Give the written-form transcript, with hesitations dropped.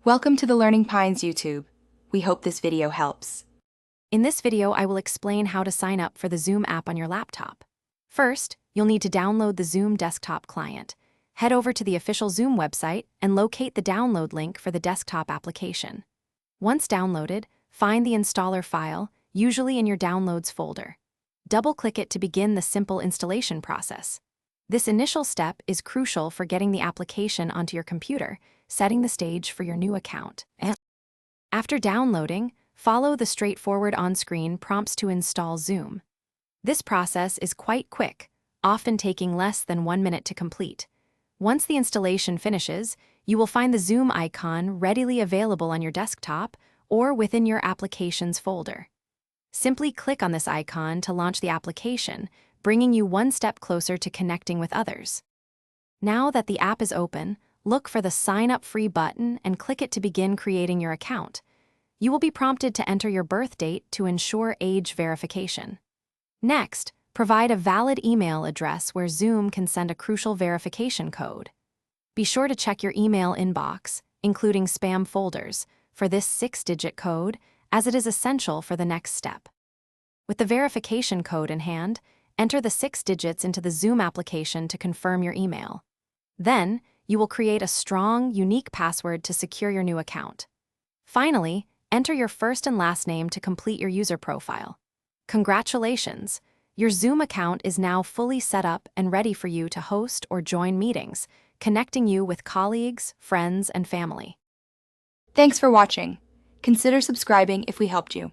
Welcome to the Learning Pines YouTube. We hope this video helps. In this video, I will explain how to sign up for the Zoom app on your laptop. First, you'll need to download the Zoom desktop client. Head over to the official Zoom website and locate the download link for the desktop application. Once downloaded, find the installer file, usually in your Downloads folder. Double-click it to begin the simple installation process. This initial step is crucial for getting the application onto your computer, setting the stage for your new account. After downloading, follow the straightforward on-screen prompts to install Zoom. This process is quite quick, often taking less than 1 minute to complete. Once the installation finishes, you will find the Zoom icon readily available on your desktop or within your Applications folder. Simply click on this icon to launch the application, bringing you one step closer to connecting with others. Now that the app is open, look for the Sign Up Free button and click it to begin creating your account. You will be prompted to enter your birth date to ensure age verification. Next, provide a valid email address where Zoom can send a crucial verification code. Be sure to check your email inbox, including spam folders, for this 6-digit code, as it is essential for the next step. With the verification code in hand, enter the 6 digits into the Zoom application to confirm your email. Then, you will create a strong, unique password to secure your new account. Finally, enter your first and last name to complete your user profile. Congratulations! Your Zoom account is now fully set up and ready for you to host or join meetings, connecting you with colleagues, friends, and family. Thanks for watching. Consider subscribing if we helped you.